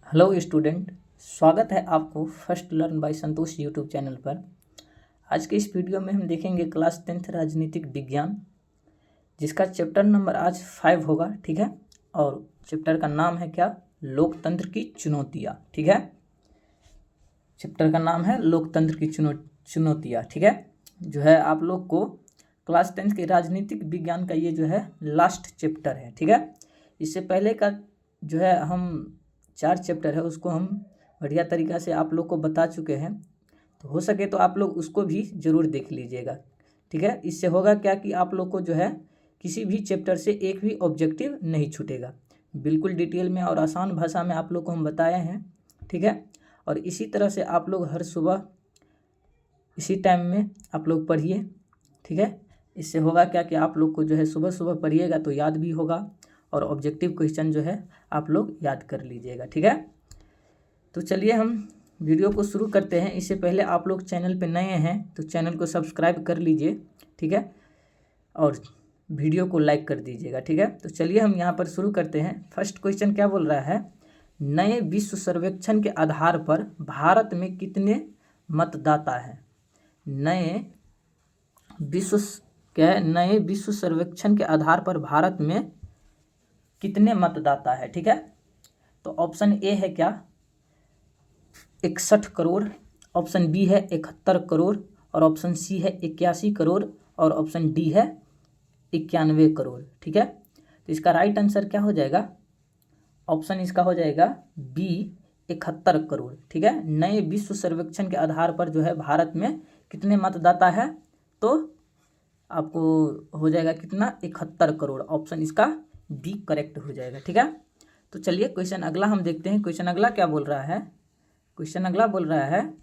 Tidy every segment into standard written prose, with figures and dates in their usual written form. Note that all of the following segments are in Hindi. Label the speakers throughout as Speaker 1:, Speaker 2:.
Speaker 1: हेलो स्टूडेंट, स्वागत है आपको first learn by Santosh YouTube channel पर। आज के इस वीडियो में हम देखेंगे क्लास 10th राजनीतिक विज्ञान, जिसका चैप्टर नंबर आज 5 होगा। ठीक है, और चैप्टर का नाम है क्या? लोकतंत्र की चुनौतियाँ। ठीक है, चैप्टर का नाम है लोकतंत्र की चुनौतियाँ। ठीक है, जो है आप लोग को क्लास 10th के राजनीतिक विज्ञान का ये जो है लास्ट चैप्टर है। ठीक है, इससे पहले का जो है हम 4 चैप्टर है उसको हम बढ़िया तरीक़ा से आप लोग को बता चुके हैं, तो हो सके तो आप लोग उसको भी ज़रूर देख लीजिएगा। ठीक है, इससे होगा क्या कि आप लोग को जो है किसी भी चैप्टर से एक भी ऑब्जेक्टिव नहीं छूटेगा। बिल्कुल डिटेल में और आसान भाषा में आप लोग को हम बताए हैं। ठीक है, और इसी तरह से आप लोग हर सुबह इसी टाइम में आप लोग पढ़िए। ठीक है, इससे होगा क्या कि आप लोग को जो है सुबह सुबह पढ़िएगा तो याद भी होगा और ऑब्जेक्टिव क्वेश्चन जो है आप लोग याद कर लीजिएगा। ठीक है, तो चलिए हम वीडियो को शुरू करते हैं। इससे पहले आप लोग चैनल पे नए हैं तो चैनल को सब्सक्राइब कर लीजिए। ठीक है, और वीडियो को लाइक कर दीजिएगा। ठीक है, तो चलिए हम यहाँ पर शुरू करते हैं। फर्स्ट क्वेश्चन क्या बोल रहा है? नए विश्व सर्वेक्षण के आधार पर भारत में कितने मतदाता हैं? नए विश्व सर्वेक्षण के आधार पर भारत में कितने मतदाता है? ठीक है, तो ऑप्शन ए है क्या 61 करोड़, ऑप्शन बी है 71 करोड़, और ऑप्शन सी है 81 करोड़, और ऑप्शन डी है 91 करोड़। ठीक है, तो इसका राइट आंसर क्या हो जाएगा? ऑप्शन इसका हो जाएगा बी 71 करोड़। ठीक है, नए विश्व सर्वेक्षण के आधार पर जो है भारत में कितने मतदाता है, तो आपको हो जाएगा कितना? 71 करोड़। ऑप्शन इसका बी करेक्ट हो जाएगा। ठीक है, तो चलिए क्वेश्चन अगला हम देखते हैं। क्वेश्चन अगला क्या बोल रहा है? क्वेश्चन अगला बोल रहा है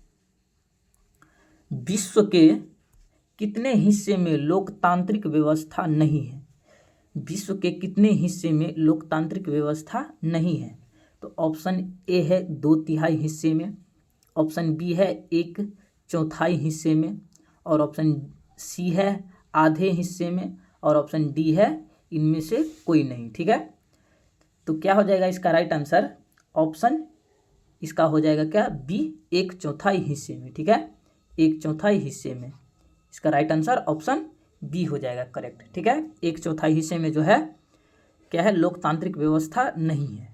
Speaker 1: विश्व के कितने हिस्से में लोकतांत्रिक व्यवस्था नहीं है? विश्व के कितने हिस्से में लोकतांत्रिक व्यवस्था नहीं है? तो ऑप्शन ए है 2/3 हिस्से में, ऑप्शन बी है 1/4 हिस्से में, और ऑप्शन सी है आधे हिस्से में, और ऑप्शन डी है इनमें से कोई नहीं। ठीक है, तो क्या हो जाएगा इसका राइट आंसर? ऑप्शन इसका हो जाएगा क्या? बी 1/4 हिस्से में। ठीक है, 1/4 हिस्से में इसका राइट आंसर ऑप्शन बी हो जाएगा करेक्ट। ठीक है, 1/4 हिस्से में जो है क्या है? लोकतांत्रिक व्यवस्था नहीं है।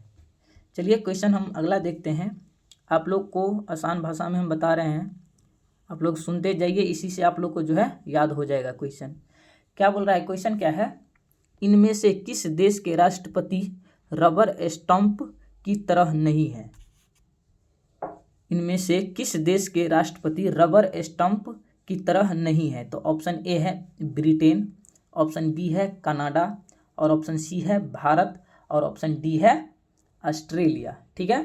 Speaker 1: चलिए क्वेश्चन हम अगला देखते हैं। आप लोग को आसान भाषा में हम बता रहे हैं, आप लोग सुनते जाइए, इसी से आप लोग को जो है याद हो जाएगा। क्वेश्चन क्या बोल रहा है? क्वेश्चन क्या है? इनमें से किस देश के राष्ट्रपति रबर स्टंप की तरह नहीं है? इनमें से किस देश के राष्ट्रपति रबर स्टंप की तरह नहीं है? तो ऑप्शन ए है ब्रिटेन, ऑप्शन बी है कनाडा, और ऑप्शन सी है भारत, और ऑप्शन डी है ऑस्ट्रेलिया। ठीक है,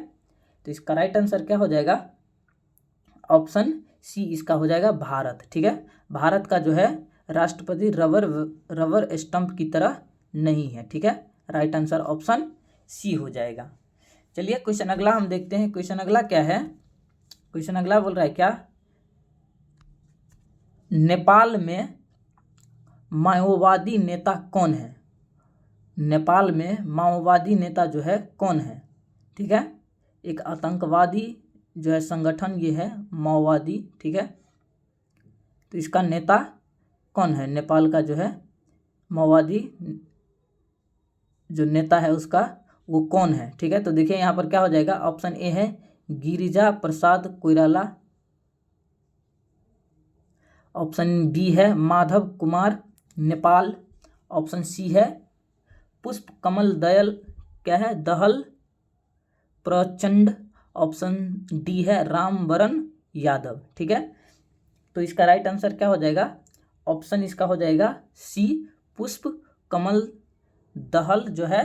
Speaker 1: तो इसका राइट आंसर क्या हो जाएगा? ऑप्शन सी इसका हो जाएगा भारत। ठीक है, भारत का जो है राष्ट्रपति रबर स्टंप की तरह नहीं है। ठीक है, राइट आंसर ऑप्शन सी हो जाएगा। चलिए क्वेश्चन अगला हम देखते हैं। क्वेश्चन अगला क्या है? क्वेश्चन अगला बोल रहा है क्या नेपाल में माओवादी नेता कौन है? नेपाल में माओवादी नेता जो है कौन है? ठीक है, एक आतंकवादी जो है संगठन ये है माओवादी। ठीक है, तो इसका नेता कौन है? नेपाल का जो है माओवादी जो नेता है उसका वो कौन है? ठीक है, तो देखिए यहाँ पर क्या हो जाएगा? ऑप्शन ए है गिरिजा प्रसाद कोइराला, ऑप्शन बी है माधव कुमार नेपाल, ऑप्शन सी है पुष्प कमल दयल क्या है दहल प्रचंड, ऑप्शन डी है रामवरण यादव। ठीक है, तो इसका राइट आंसर क्या हो जाएगा? ऑप्शन इसका हो जाएगा सी पुष्प कमल दहल जो है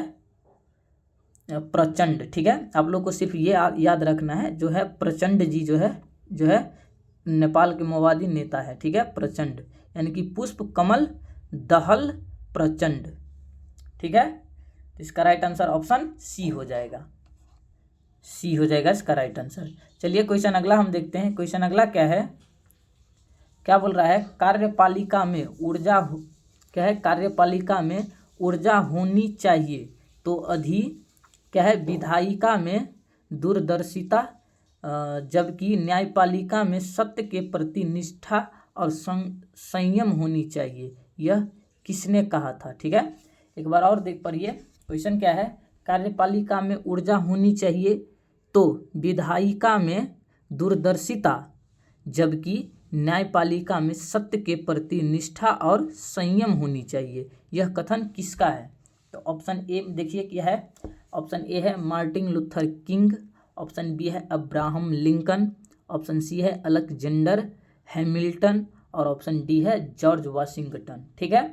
Speaker 1: प्रचंड। ठीक है, आप लोग को सिर्फ ये याद रखना है, जो है प्रचंड जी जो है नेपाल के माओवादी नेता है। ठीक है, प्रचंड यानी कि पुष्प कमल दहल प्रचंड। ठीक है, तो इसका राइट आंसर ऑप्शन सी हो जाएगा। सी हो जाएगा इसका राइट आंसर। चलिए क्वेश्चन अगला हम देखते हैं। क्वेश्चन अगला क्या है? क्या बोल रहा है? कार्यपालिका में ऊर्जा क्या है? कार्यपालिका में ऊर्जा होनी चाहिए तो क्या है विधायिका में दूरदर्शिता, जबकि न्यायपालिका में सत्य के प्रति निष्ठा और संयम होनी चाहिए, यह किसने कहा था। ठीक है, एक बार और देख पढ़िए। क्वेश्चन क्या है, कार्यपालिका में ऊर्जा होनी चाहिए तो विधायिका में दूरदर्शिता, जबकि न्यायपालिका में सत्य के प्रति निष्ठा और संयम होनी चाहिए, यह कथन किसका है। तो ऑप्शन ए देखिए क्या है। ऑप्शन ए है Martin Luther King, option B है अब्राहम लिंकन, ऑप्शन सी है अलेक्जेंडर हैमिल्टन और ऑप्शन डी है जॉर्ज वाशिंगटन। ठीक है,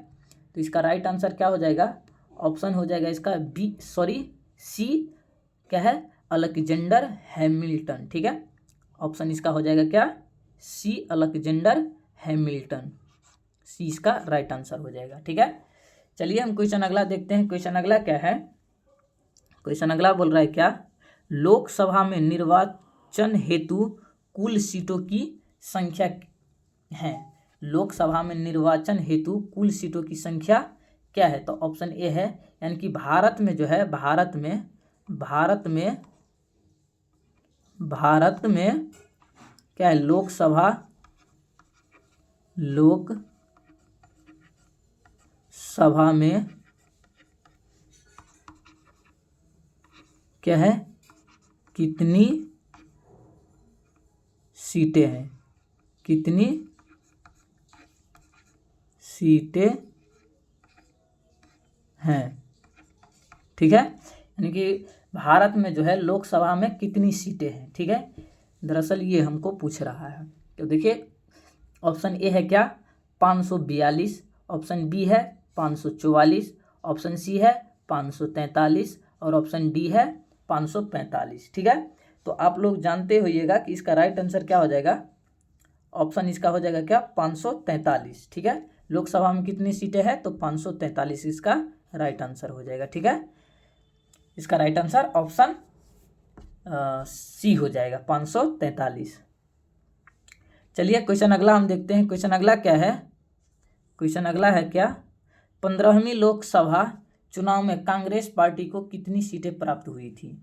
Speaker 1: तो इसका राइट आंसर क्या हो जाएगा, ऑप्शन हो जाएगा इसका सी क्या है, अलेक्जेंडर हैमिल्टन। ठीक है, ऑप्शन इसका हो जाएगा क्या, सी अलेक्जेंडर हैमिल्टन, सी इसका राइट आंसर हो जाएगा। ठीक है, चलिए हम क्वेश्चन अगला देखते हैं। क्वेश्चन अगला क्या है, क्वेश्चन अगला बोल रहा है क्या, लोकसभा में निर्वाचन हेतु कुल सीटों की संख्या है। लोकसभा में निर्वाचन हेतु कुल सीटों की संख्या क्या है। तो ऑप्शन ए है, यानी कि भारत में जो है, भारत में क्या है, लोकसभा में क्या है, कितनी सीटें हैं, कितनी सीटें हैं। ठीक है, यानी कि भारत में जो है लोकसभा में कितनी सीटें हैं। ठीक है, दरअसल ये हमको पूछ रहा है। तो देखिए ऑप्शन ए है क्या, 542, ऑप्शन बी है 544, ऑप्शन सी है 543 और ऑप्शन डी है 545। ठीक है, तो आप लोग जानते होइएगा कि इसका राइट आंसर क्या हो जाएगा, ऑप्शन इसका हो जाएगा क्या, 543। ठीक है, लोकसभा में कितनी सीटें हैं, तो 543 इसका राइट आंसर हो जाएगा। ठीक है, इसका राइट आंसर ऑप्शन सी हो जाएगा, 543। चलिए क्वेश्चन अगला हम देखते हैं। क्वेश्चन अगला क्या है, क्वेश्चन अगला है क्या, 15वीं लोकसभा चुनाव में कांग्रेस पार्टी को कितनी सीटें प्राप्त हुई थी।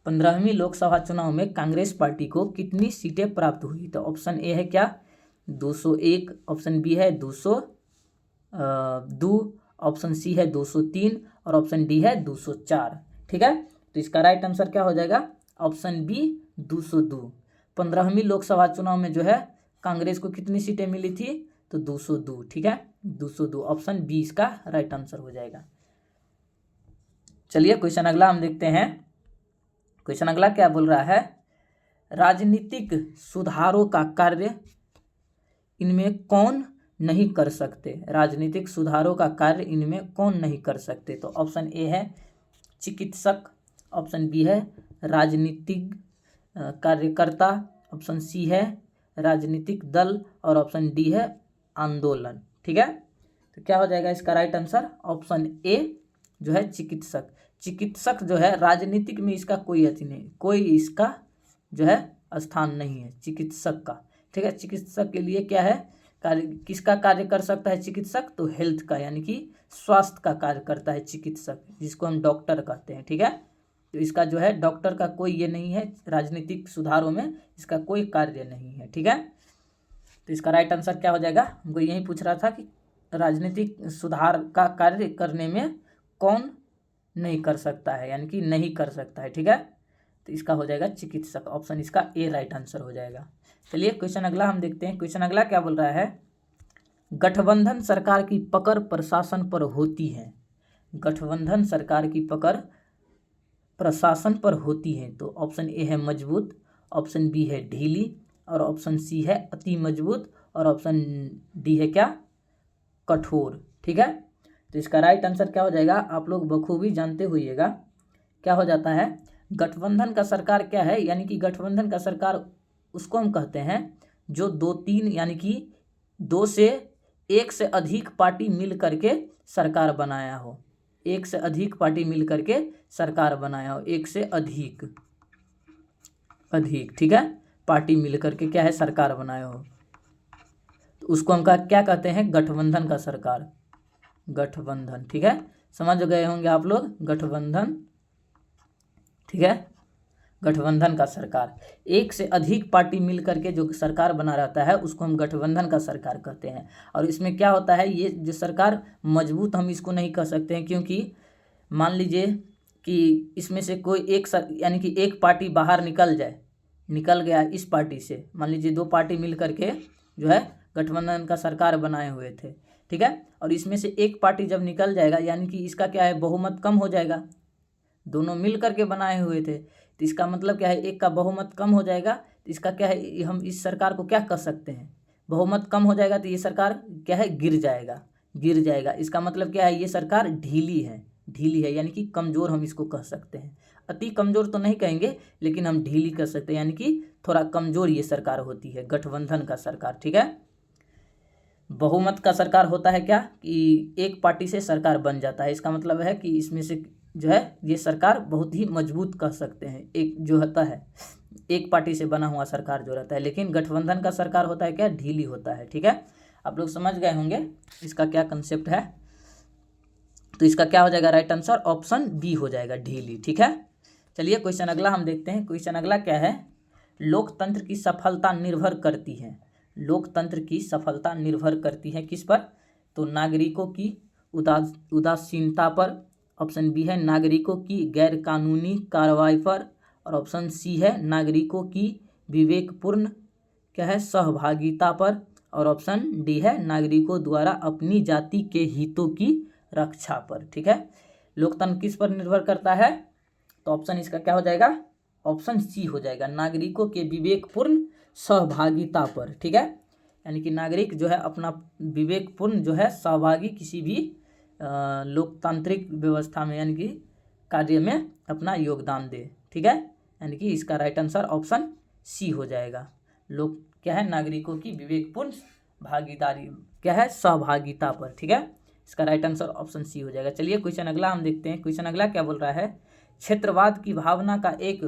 Speaker 1: 15वीं लोकसभा चुनाव में कांग्रेस पार्टी को कितनी सीटें प्राप्त हुई। तो ऑप्शन ए है क्या, 201, ऑप्शन बी है 202, ऑप्शन सी है 203 और ऑप्शन डी है 204। ठीक है, तो इसका राइट आंसर क्या हो जाएगा, ऑप्शन बी 202। 15वीं लोकसभा चुनाव में जो है कांग्रेस को कितनी सीटें मिली थी, तो 202। ठीक है, 202, ऑप्शन बी इसका राइट आंसर हो जाएगा। चलिए क्वेश्चन अगला हम देखते हैं। क्वेश्चन अगला क्या बोल रहा है, राजनीतिक सुधारों का कार्य इनमें कौन नहीं कर सकते। राजनीतिक सुधारों का कार्य इनमें कौन नहीं कर सकते। तो ऑप्शन ए है चिकित्सक, ऑप्शन बी है राजनीतिक कार्यकर्ता, ऑप्शन सी है राजनीतिक दल और ऑप्शन डी है आंदोलन। ठीक है, तो क्या हो जाएगा इसका राइट आंसर, ऑप्शन ए जो है चिकित्सक। चिकित्सक जो है राजनीतिक में इसका कोई अति नहीं, कोई इसका जो है स्थान नहीं है चिकित्सक का। ठीक है, चिकित्सक के लिए क्या है कार्य, किसका कार्य कर सकता है चिकित्सक, तो हेल्थ का, यानी कि स्वास्थ्य का कार्य करता है चिकित्सक, जिसको हम डॉक्टर कहते हैं। ठीक है, तो इसका जो है डॉक्टर का कोई ये नहीं है, राजनीतिक सुधारों में इसका कोई कार्य नहीं है। ठीक है, तो इसका राइट आंसर क्या हो जाएगा, हमको यही पूछ रहा था कि राजनीतिक सुधार का कार्य करने में कौन नहीं कर सकता है, यानी कि नहीं कर सकता है। ठीक है, तो इसका हो जाएगा चिकित्सक, ऑप्शन इसका ए राइट आंसर हो जाएगा। चलिए क्वेश्चन अगला हम देखते हैं। क्वेश्चन अगला क्या बोल रहा है, गठबंधन सरकार की पकड़ प्रशासन पर होती है। गठबंधन सरकार की पकड़ प्रशासन पर होती है। तो ऑप्शन ए है मजबूत, ऑप्शन बी है ढीली और ऑप्शन सी है अति मजबूत और ऑप्शन डी है क्या, कठोर। ठीक है, तो इसका राइट आंसर क्या हो जाएगा, आप लोग बखूबी जानते होइएगा क्या हो जाता है, गठबंधन का सरकार क्या है, यानी कि गठबंधन का सरकार उसको हम कहते हैं जो 2-3 यानी कि 2 से 1 से अधिक पार्टी मिल करके सरकार बनाया हो। 1 से अधिक पार्टी मिल करके सरकार बनाया हो, 1 से अधिक, ठीक है, पार्टी मिल करके क्या है सरकार बनाया हो, तो उसको हम क्या कहते हैं, गठबंधन का सरकार, गठबंधन। ठीक है, समझ गए होंगे आप लोग, गठबंधन। ठीक है, गठबंधन का सरकार। एक से अधिक पार्टी मिल करके जो सरकार बना रहता है उसको हम गठबंधन का सरकार कहते हैं। और इसमें क्या होता है, ये जो सरकार मजबूत हम इसको नहीं कह सकते हैं, क्योंकि मान लीजिए कि इसमें से कोई एक यानी कि एक पार्टी बाहर निकल गया इस पार्टी से, मान लीजिए दो पार्टी मिल करके जो है गठबंधन का सरकार बनाए हुए थे, ठीक है। और इसमें से एक पार्टी जब निकल जाएगा यानी कि इसका क्या है, बहुमत कम हो जाएगा। दोनों मिल करके बनाए हुए थे तो इसका मतलब क्या है, एक का बहुमत कम हो जाएगा तो इसका क्या है, हम इस सरकार को क्या कह सकते हैं, बहुमत कम हो जाएगा तो ये सरकार क्या है, गिर जाएगा। इसका मतलब क्या है, ये सरकार ढीली है यानी कि कमज़ोर हम इसको कह सकते हैं। अति कमज़ोर तो नहीं कहेंगे लेकिन हम ढीली कह सकते हैं, यानी कि थोड़ा कमज़ोर ये सरकार होती है, गठबंधन का सरकार, ठीक है। बहुमत का सरकार होता है क्या कि एक पार्टी से सरकार बन जाता है, इसका मतलब है कि इसमें से जो है ये सरकार बहुत ही मजबूत कह सकते हैं, एक जो होता है एक पार्टी से बना हुआ सरकार जो रहता है। लेकिन गठबंधन का सरकार होता है क्या, ढीली होता है, ठीक है। आप लोग समझ गए होंगे इसका क्या कंसेप्ट है। तो इसका क्या हो जाएगा, राइट आंसर ऑप्शन बी हो जाएगा, ढीली, ठीक है। चलिए क्वेश्चन अगला हम देखते हैं। क्वेश्चन अगला क्या है, लोकतंत्र की सफलता निर्भर करती है, लोकतंत्र की सफलता निर्भर करती है किस पर, तो नागरिकों की उदासीनता पर, ऑप्शन बी है नागरिकों की गैर कानूनी कार्रवाई पर, और ऑप्शन सी है नागरिकों की विवेकपूर्ण क्या है सहभागिता पर, और ऑप्शन डी है नागरिकों द्वारा अपनी जाति के हितों की रक्षा पर, ठीक है। लोकतंत्र किस पर निर्भर करता है, तो ऑप्शन इसका क्या हो जाएगा, ऑप्शन सी हो जाएगा, नागरिकों के विवेकपूर्ण सहभागिता पर, ठीक है। यानी कि नागरिक जो है अपना विवेकपूर्ण जो है सहभागी किसी भी लोकतांत्रिक व्यवस्था में यानी कि कार्य में अपना योगदान दे, ठीक है। यानी कि इसका राइट आंसर ऑप्शन सी हो जाएगा। लोग क्या है, नागरिकों की विवेकपूर्ण भागीदारी क्या है, सहभागिता पर, ठीक है। इसका राइट आंसर ऑप्शन सी हो जाएगा। चलिए क्वेश्चन अगला हम देखते हैं। क्वेश्चन अगला क्या बोल रहा है, क्षेत्रवाद की भावना का एक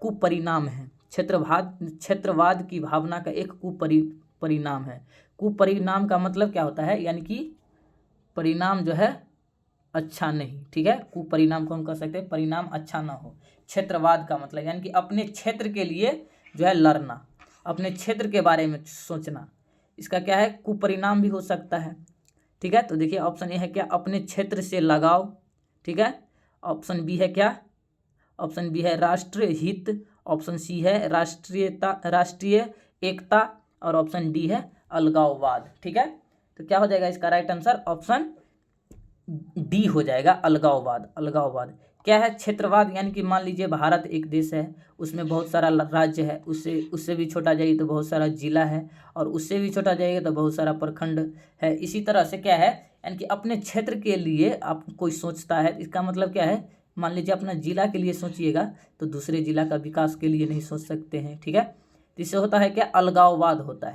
Speaker 1: कुपरिणाम है, क्षेत्रवाद की भावना का एक कुपरिणाम है। कुपरिणाम का मतलब क्या होता है, यानी कि परिणाम जो है अच्छा नहीं, ठीक है। कुपरिणाम को हम कह सकते हैं परिणाम अच्छा ना हो। क्षेत्रवाद का मतलब यानी कि अपने क्षेत्र के लिए जो है लड़ना, अपने क्षेत्र के बारे में सोचना, इसका क्या है, कुपरिणाम भी हो सकता है, ठीक है। तो देखिए ऑप्शन ए है क्या, अपने क्षेत्र से लगाव, ठीक है। ऑप्शन बी है क्या, ऑप्शन बी है राष्ट्रीय हित, ऑप्शन सी है राष्ट्रीय एकता, और ऑप्शन डी है अलगाववाद, ठीक है। तो क्या हो जाएगा इसका राइट आंसर, ऑप्शन डी हो जाएगा, अलगाववाद क्या है, क्षेत्रवाद यानी कि मान लीजिए भारत एक देश है, उसमें बहुत सारा राज्य है, उससे भी छोटा जाइए तो बहुत सारा जिला है, और उससे भी छोटा जाइए तो बहुत सारा प्रखंड है। इसी तरह से क्या है, यानी कि अपने क्षेत्र के लिए आप कोई सोचता है, इसका मतलब क्या है, मान लीजिए अपना जिला के लिए सोचिएगा तो दूसरे जिला का विकास के लिए नहीं सोच सकते हैं, ठीक है। इससे होता है क्या, अलगाववाद होता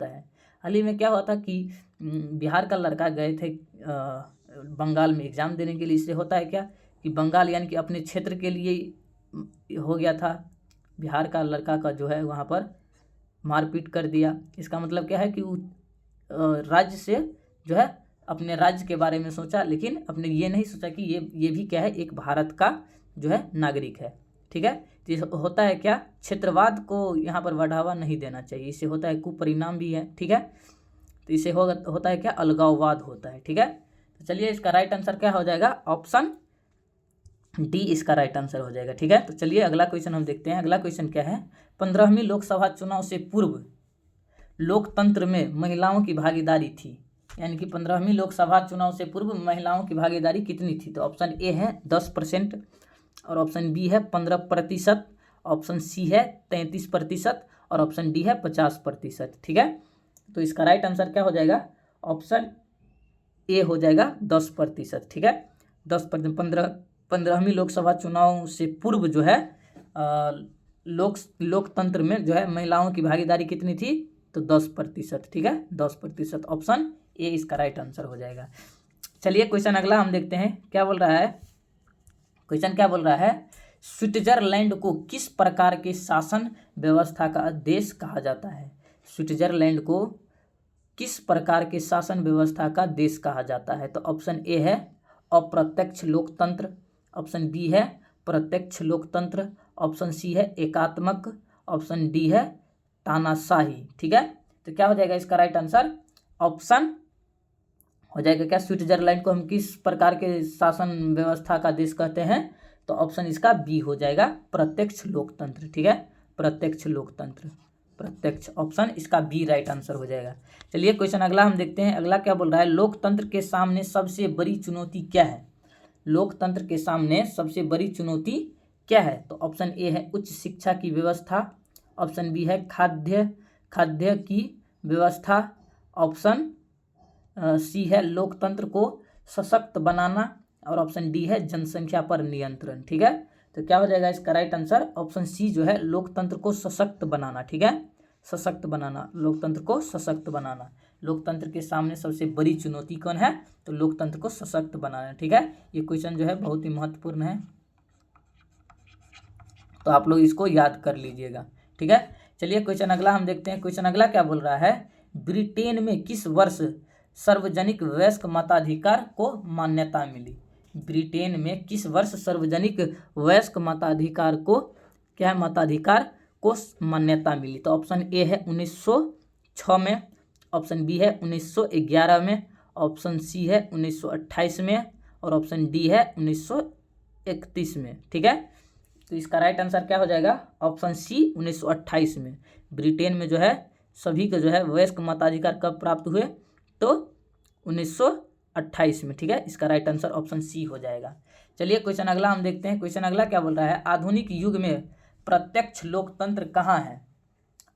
Speaker 1: है। हाल ही में क्या हुआ था कि बिहार का लड़का गए थे बंगाल में एग्ज़ाम देने के लिए। इससे होता है क्या कि बंगाल यानी कि अपने क्षेत्र के लिए हो गया था, बिहार का लड़का का जो है वहाँ पर मारपीट कर दिया। इसका मतलब क्या है कि राज्य से जो है अपने राज्य के बारे में सोचा, लेकिन अपने ये नहीं सोचा कि ये भी क्या है, एक भारत का जो है नागरिक है, ठीक है। तो होता है क्या, क्षेत्रवाद को यहाँ पर बढ़ावा नहीं देना चाहिए, इससे होता है कुपरिणाम भी है, ठीक है। तो इससे होता है क्या, अलगाववाद होता है, ठीक है। तो चलिए इसका राइट आंसर क्या हो जाएगा, ऑप्शन डी इसका राइट आंसर हो जाएगा, ठीक है। तो चलिए अगला क्वेश्चन हम देखते हैं। अगला क्वेश्चन क्या है, 15वीं लोकसभा चुनाव से पूर्व लोकतंत्र में महिलाओं की भागीदारी थी, यानी कि 15वीं लोकसभा चुनाव से पूर्व महिलाओं की भागीदारी कितनी थी, तो ऑप्शन ए है 10%, और ऑप्शन बी है 15%, ऑप्शन सी है 33%, और ऑप्शन डी है 50%, ठीक है। तो इसका राइट आंसर क्या हो जाएगा, ऑप्शन ए हो जाएगा 10%, ठीक है। 10%, 15वीं लोकसभा चुनाव से पूर्व जो है लोकतंत्र में जो है महिलाओं की भागीदारी कितनी थी, तो 10%, ठीक है। 10%, ऑप्शन ए इसका राइट आंसर हो जाएगा। चलिए क्वेश्चन अगला हम देखते हैं। क्या बोल रहा है, क्वेश्चन क्या बोल रहा है, स्विट्जरलैंड को किस प्रकार के शासन व्यवस्था का देश कहा जाता है, स्विट्जरलैंड को किस प्रकार के शासन व्यवस्था का देश कहा जाता है, तो ऑप्शन ए है अप्रत्यक्ष लोकतंत्र, ऑप्शन बी है प्रत्यक्ष लोकतंत्र, ऑप्शन सी है एकात्मक, ऑप्शन डी है तानाशाही। ठीक है, तो क्या हो जाएगा इसका राइट आंसर? ऑप्शन हो जाएगा क्या, स्विट्जरलैंड को हम किस प्रकार के शासन व्यवस्था का देश कहते हैं? तो ऑप्शन इसका बी हो जाएगा, प्रत्यक्ष लोकतंत्र। ठीक है, प्रत्यक्ष लोकतंत्र, प्रत्यक्ष, ऑप्शन इसका बी राइट आंसर हो जाएगा। चलिए क्वेश्चन अगला हम देखते हैं। अगला क्या बोल रहा है, लोकतंत्र के सामने सबसे बड़ी चुनौती क्या है? लोकतंत्र के सामने सबसे बड़ी चुनौती क्या है? तो ऑप्शन ए है उच्च शिक्षा की व्यवस्था, ऑप्शन बी है खाद्य की व्यवस्था, ऑप्शन सी है लोकतंत्र को सशक्त बनाना, और ऑप्शन डी है जनसंख्या पर नियंत्रण। ठीक है, तो क्या हो जाएगा इसका राइट आंसर? ऑप्शन सी जो है लोकतंत्र को सशक्त बनाना। ठीक है, सशक्त बनाना, लोकतंत्र को सशक्त बनाना। लोकतंत्र के सामने सबसे बड़ी चुनौती कौन है? तो लोकतंत्र को सशक्त बनाना। ठीक है, ये क्वेश्चन जो है बहुत ही महत्वपूर्ण है, तो आप लोग इसको याद कर लीजिएगा। ठीक है, चलिए क्वेश्चन अगला हम देखते हैं। क्वेश्चन अगला क्या बोल रहा है, ब्रिटेन में किस वर्ष सार्वजनिक वयस्क मताधिकार को मान्यता मिली? ब्रिटेन में किस वर्ष सार्वजनिक वयस्क मताधिकार को क्या है, मताधिकार को मान्यता मिली? तो ऑप्शन ए है 1906 में, ऑप्शन बी है 1911 में, ऑप्शन सी है 1928 में, और ऑप्शन डी है 1931 में। ठीक है, तो इसका राइट आंसर क्या हो जाएगा? ऑप्शन सी 1928 में। ब्रिटेन में जो है सभी को जो है वयस्क मताधिकार कब प्राप्त हुए? तो 1928 में। ठीक है, इसका राइट आंसर ऑप्शन सी हो जाएगा। चलिए क्वेश्चन अगला हम देखते हैं। क्वेश्चन अगला क्या बोल रहा है, आधुनिक युग में प्रत्यक्ष लोकतंत्र कहाँ है?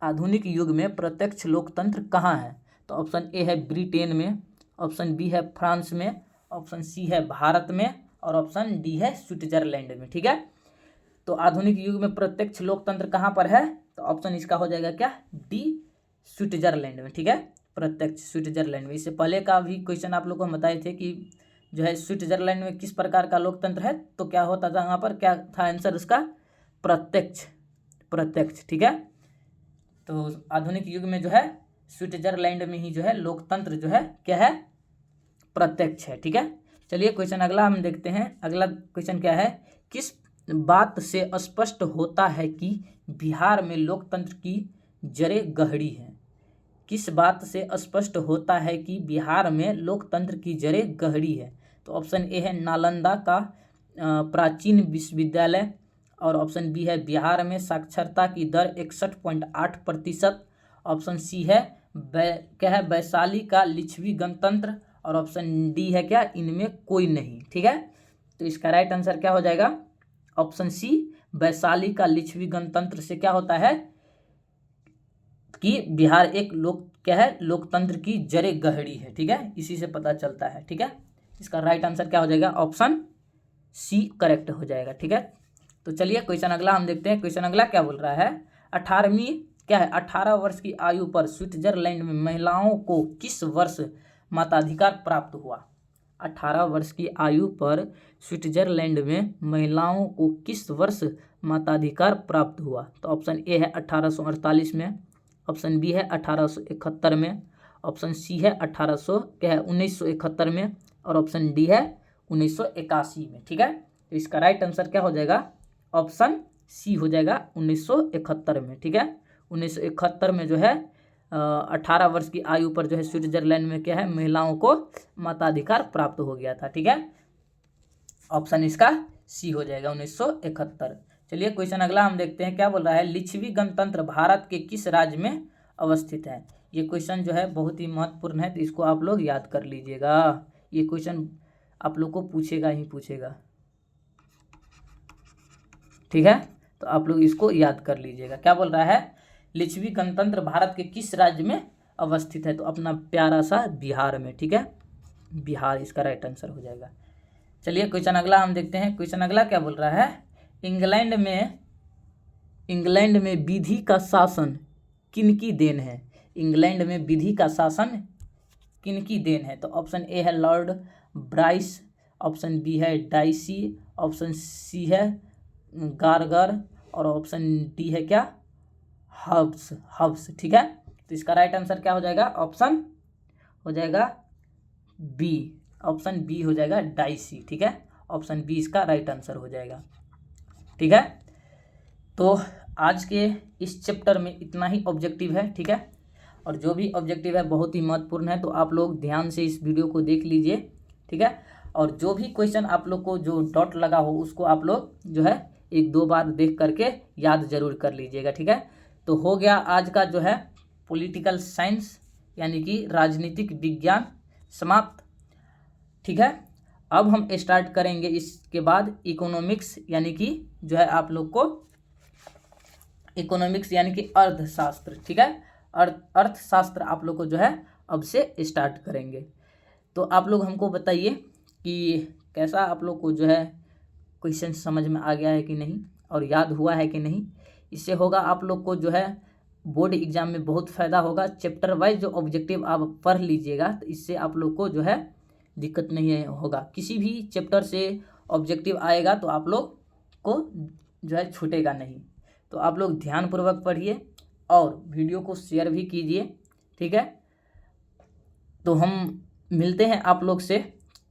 Speaker 1: आधुनिक युग में प्रत्यक्ष लोकतंत्र कहाँ है? तो ऑप्शन ए है ब्रिटेन में, ऑप्शन बी है फ्रांस में, ऑप्शन सी है भारत में, और ऑप्शन डी है स्विट्जरलैंड में। ठीक है, तो आधुनिक युग में प्रत्यक्ष लोकतंत्र कहाँ पर है? तो ऑप्शन इसका हो जाएगा क्या, डी, स्विट्जरलैंड में। ठीक है, प्रत्यक्ष स्विट्जरलैंड में। इससे पहले का भी क्वेश्चन आप लोग को हम बताए थे कि जो है स्विट्जरलैंड में किस प्रकार का लोकतंत्र है, तो क्या होता था वहाँ पर, क्या था आंसर उसका? प्रत्यक्ष, प्रत्यक्ष। ठीक है, तो आधुनिक युग में जो है स्विट्जरलैंड में ही जो है लोकतंत्र जो है क्या है, प्रत्यक्ष है। ठीक है, चलिए क्वेश्चन अगला हम देखते हैं। अगला क्वेश्चन क्या है, किस बात से स्पष्ट होता है कि बिहार में लोकतंत्र की जड़ें गहरी हैं? किस बात से स्पष्ट होता है कि बिहार में लोकतंत्र की जड़ें गहरी है? तो ऑप्शन ए है नालंदा का प्राचीन विश्वविद्यालय, और ऑप्शन बी है बिहार में साक्षरता की दर 61.8%, ऑप्शन सी है क्या है, वैशाली का लिच्छवी गणतंत्र, और ऑप्शन डी है क्या, इनमें कोई नहीं। ठीक है, तो इसका राइट आंसर क्या हो जाएगा? ऑप्शन सी, वैशाली का लिच्छवी गणतंत्र से क्या होता है कि बिहार एक क्या है, लोकतंत्र की जड़ें गहरी है। ठीक है, इसी से पता चलता है। ठीक है, इसका राइट आंसर क्या हो जाएगा? ऑप्शन सी करेक्ट हो जाएगा। ठीक है, तो चलिए क्वेश्चन अगला हम देखते हैं। क्वेश्चन अगला क्या बोल रहा है, 18 वर्ष की आयु पर स्विट्जरलैंड में महिलाओं को किस वर्ष मताधिकार प्राप्त हुआ? 18 वर्ष की आयु पर स्विट्जरलैंड में महिलाओं को किस वर्ष मताधिकार प्राप्त हुआ? तो ऑप्शन ए है 1848 में, ऑप्शन बी है 1871 में, ऑप्शन सी है 1971 में, और ऑप्शन डी है 1981 में। ठीक है, तो इसका राइट आंसर क्या हो जाएगा? ऑप्शन सी हो जाएगा 1971 में। ठीक है, 1971 में जो है 18 वर्ष की आयु पर जो है स्विट्जरलैंड में क्या है, महिलाओं को मताधिकार प्राप्त हो गया था। ठीक है, ऑप्शन इसका सी हो जाएगा 1971। चलिए क्वेश्चन अगला हम देखते हैं। क्या बोल रहा है, लिच्छवी गणतंत्र भारत के किस राज्य में अवस्थित है? ये क्वेश्चन जो है बहुत ही महत्वपूर्ण है, तो इसको आप लोग याद कर लीजिएगा। ये क्वेश्चन आप लोग को पूछेगा ही पूछेगा। ठीक है, तो आप लोग इसको याद कर लीजिएगा। क्या बोल रहा है, लिच्छवी गणतंत्र भारत के किस राज्य में अवस्थित है? तो अपना प्यारा सा बिहार में। ठीक है, बिहार इसका राइट आंसर हो जाएगा। चलिए क्वेश्चन अगला हम देखते हैं। क्वेश्चन अगला क्या बोल रहा है, इंग्लैंड में विधि का शासन किनकी देन है? इंग्लैंड में विधि का शासन किनकी देन है? तो ऑप्शन ए है लॉर्ड ब्राइस, ऑप्शन बी है डाइसी, ऑप्शन सी है गार्गर, और ऑप्शन डी है क्या, हब्स। ठीक है, तो इसका राइट आंसर क्या हो जाएगा? ऑप्शन हो जाएगा बी, ऑप्शन बी हो जाएगा डाइसी। ठीक है, ऑप्शन बी इसका राइट आंसर हो जाएगा। ठीक है, तो आज के इस चैप्टर में इतना ही ऑब्जेक्टिव है, ठीक है। और जो भी ऑब्जेक्टिव है बहुत ही महत्वपूर्ण है, तो आप लोग ध्यान से इस वीडियो को देख लीजिए, ठीक है। और जो भी क्वेश्चन आप लोग को जो डॉट लगा हो उसको आप लोग जो है 1-2 बार देख करके याद जरूर कर लीजिएगा, ठीक है। तो हो गया आज का जो है पॉलिटिकल साइंस यानी कि राजनीतिक विज्ञान समाप्त, ठीक है। अब हम स्टार्ट करेंगे इसके बाद इकोनॉमिक्स यानी कि जो है आप लोग को इकोनॉमिक्स यानी कि अर्थशास्त्र, ठीक है। अर्थशास्त्र आप लोग को जो है अब से स्टार्ट करेंगे। तो आप लोग हमको बताइए कि कैसा आप लोग को जो है क्वेश्चन समझ में आ गया है कि नहीं और याद हुआ है कि नहीं। इससे होगा आप लोग को जो है बोर्ड एग्जाम में बहुत फ़ायदा होगा। चैप्टर वाइज जो ऑब्जेक्टिव आप पढ़ लीजिएगा तो इससे आप लोग को जो है दिक्कत नहीं होगा। किसी भी चैप्टर से ऑब्जेक्टिव आएगा तो आप लोग को जो है छूटेगा नहीं। तो आप लोग ध्यानपूर्वक पढ़िए और वीडियो को शेयर भी कीजिए, ठीक है। तो हम मिलते हैं आप लोग से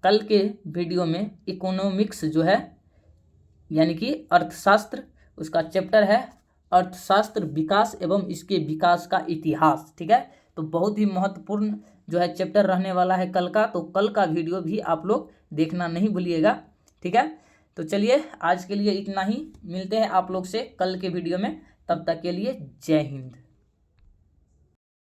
Speaker 1: कल के वीडियो में। इकोनॉमिक्स जो है यानी कि अर्थशास्त्र, उसका चैप्टर है अर्थशास्त्र विकास एवं इसके विकास का इतिहास, ठीक है। तो बहुत ही महत्वपूर्ण जो है चैप्टर रहने वाला है कल का। तो कल का वीडियो भी आप लोग देखना नहीं भूलिएगा, ठीक है। तो चलिए आज के लिए इतना ही, मिलते हैं आप लोग से कल के वीडियो में। तब तक के लिए जय हिंद।